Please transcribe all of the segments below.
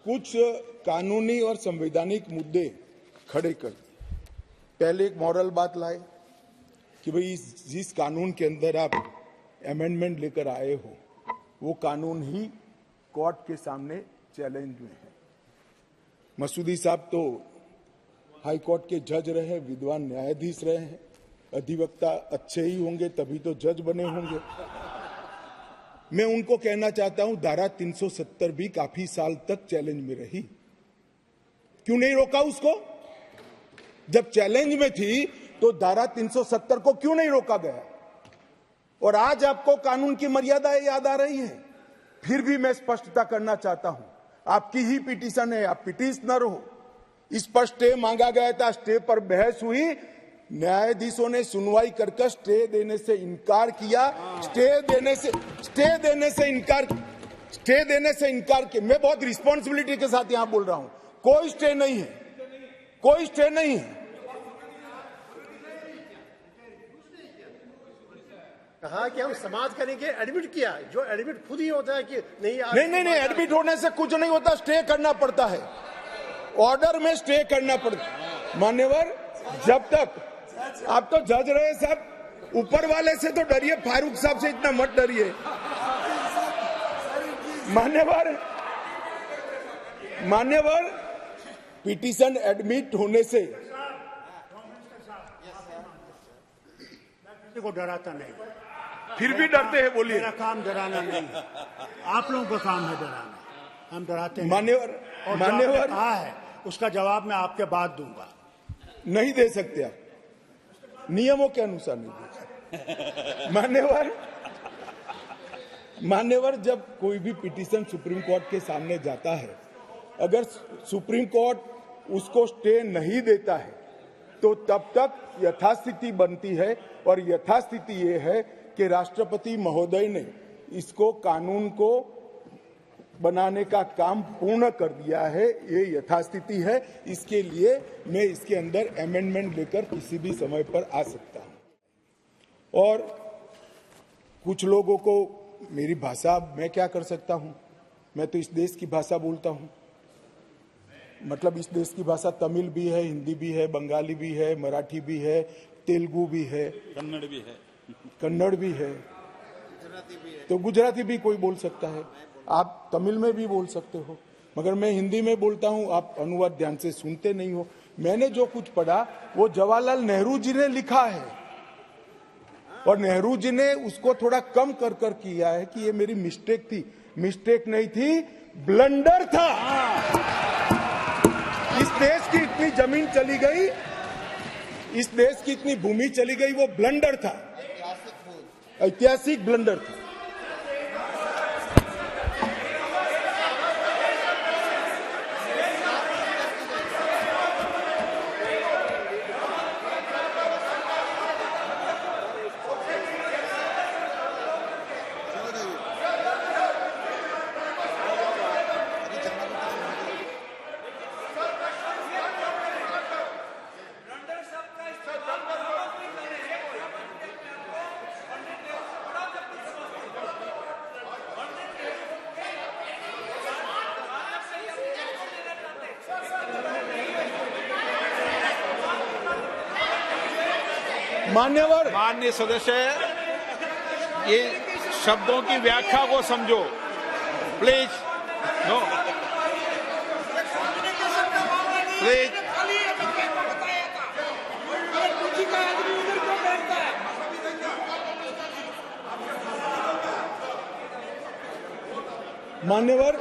कुछ कानूनी और संवैधानिक मुद्दे खड़े कर दिए। पहले एक मॉरल बात लाए कि भाई जिस कानून के अंदर आप अमेंडमेंट लेकर आए हो वो कानून ही कोर्ट के सामने चैलेंज में है। मसूदी साहब तो हाई कोर्ट के जज रहे, विद्वान न्यायाधीश रहे हैं, अधिवक्ता अच्छे ही होंगे तभी तो जज बने होंगे। मैं उनको कहना चाहता हूं धारा 370 भी काफी साल तक चैलेंज में रही, क्यों नहीं रोका उसको? जब चैलेंज में थी तो धारा 370 को क्यों नहीं रोका गया? और आज आपको कानून की मर्यादाएं याद आ रही है। फिर भी मैं स्पष्टता करना चाहता हूं, आपकी ही पिटीशन है, आप पिटीशनर हो। इस पर स्टे मांगा गया था, स्टे पर बहस हुई, न्यायाधीशों ने सुनवाई कर स्टे देने से इनकार किया। स्टे देने से इनकार किया। मैं बहुत रिस्पॉन्सिबिलिटी के साथ यहां बोल रहा हूं, कोई स्टे नहीं है, कोई स्टे नहीं है। कहा कि हम समाज करेंगे, एडमिट किया, जो एडमिट खुद ही होता है कि नहीं, एडमिट होने से कुछ नहीं होता, स्टे करना पड़ता है, ऑर्डर में स्टे करना पड़ता है। मान्यवर, जब तक आप तो जज रहे साहब, ऊपर वाले से तो डरिए, फारूक साहब से इतना मत डरिए। मान्यवर, पिटीशन एडमिट होने से को डराता नहीं, फिर भी डरते हैं। बोलिए, मेरा काम डराना नहीं है, आप लोगों का काम है डराना, हम डराते हैं। मान्यवर कहा है उसका जवाब मैं आपके बाद दूंगा। नहीं दे सकते आप, नियमों के अनुसार नहीं दे सकते। मान्यवर, जब कोई भी पिटीशन सुप्रीम कोर्ट के सामने जाता है, अगर सुप्रीम कोर्ट उसको स्टे नहीं देता है तो तब तक यथास्थिति बनती है, और यथास्थिति ये है कि राष्ट्रपति महोदय ने इसको कानून को बनाने का काम पूर्ण कर दिया है। ये यथास्थिति है, इसके लिए मैं इसके अंदर अमेंडमेंट लेकर किसी भी समय पर आ सकता हूं। और कुछ लोगों को मेरी भाषा, मैं क्या कर सकता हूं, मैं तो इस देश की भाषा बोलता हूं। मतलब इस देश की भाषा तमिल भी है, हिंदी भी है, बंगाली भी है, मराठी भी है, तेलुगु भी है, कन्नड़ भी है, तो गुजराती भी कोई बोल सकता है। आप तमिल में भी बोल सकते हो, मगर मैं हिंदी में बोलता हूं, आप अनुवाद ध्यान से सुनते नहीं हो। मैंने जो कुछ पढ़ा वो जवाहरलाल नेहरू जी ने लिखा है, और नेहरू जी ने उसको थोड़ा कम कर किया है कि ये मेरी मिस्टेक थी। मिस्टेक नहीं थी, ब्लंडर था। इस देश की इतनी जमीन चली गई, इस देश की इतनी भूमि चली गई, वो ब्लंडर था, ऐतिहासिक ब्लंडर था। माननीय सदस्य, ये शब्दों की व्याख्या को समझो प्लीज। No please. मान्यवर,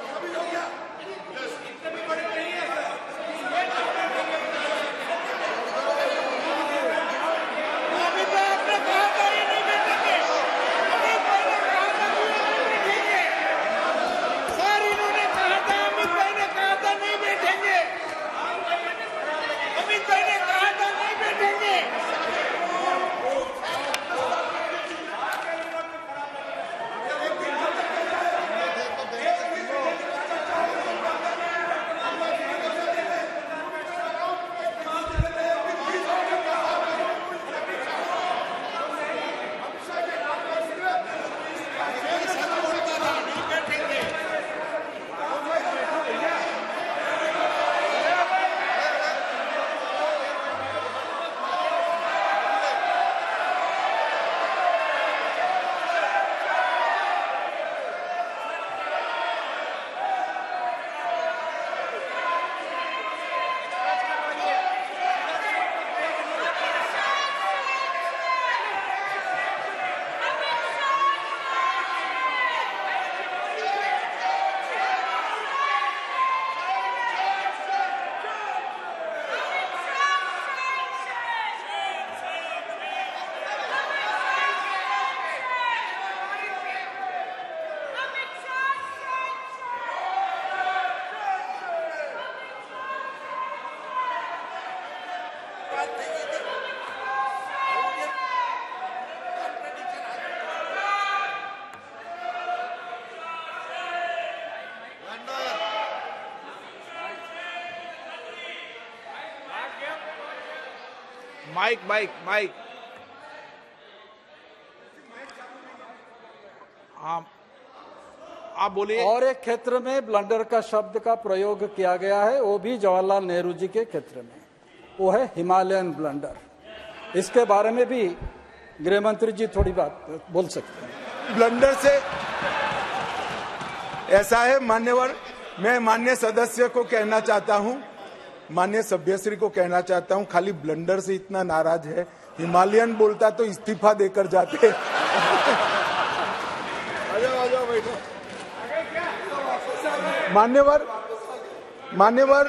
माइक आप बोलिए। और एक क्षेत्र में ब्लंडर का शब्द का प्रयोग किया गया है, वो भी जवाहरलाल नेहरू जी के क्षेत्र में, वो है हिमालयन ब्लंडर। इसके बारे में भी गृह मंत्री जी थोड़ी बात बोल सकते हैं। ब्लंडर से ऐसा है मान्यवर, मैं माननीय सदस्य को कहना चाहता हूं, माननीय सभ्यश्री को कहना चाहता हूं, खाली ब्लंडर से इतना नाराज है, हिमालयन बोलता तो इस्तीफा देकर जाते। मान्यवर,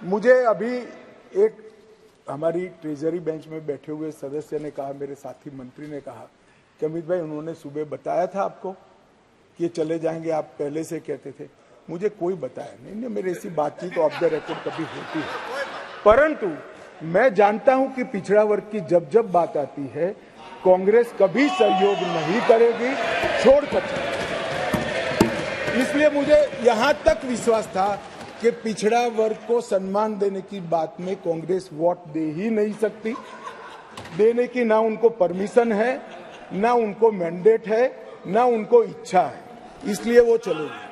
मुझे अभी एक हमारी ट्रेजरी बेंच में बैठे हुए सदस्य ने कहा, मेरे साथी मंत्री ने कहा कि अमित भाई उन्होंने सुबह बताया था आपको कि ये चले जाएंगे, आप पहले से कहते थे। मुझे कोई बताया नहीं, मेरे ऐसी बातचीत ऑफ द रिकॉर्ड कभी होती है, परंतु मैं जानता हूं कि पिछड़ा वर्ग की जब जब बात आती है कांग्रेस कभी सहयोग नहीं करेगी, छोड़ सकती। इसलिए मुझे यहां तक विश्वास था कि पिछड़ा वर्ग को सम्मान देने की बात में कांग्रेस वोट दे ही नहीं सकती, देने की ना उनको परमिशन है, ना उनको मैंडेट है, ना उनको इच्छा है, इसलिए वो चलेगी।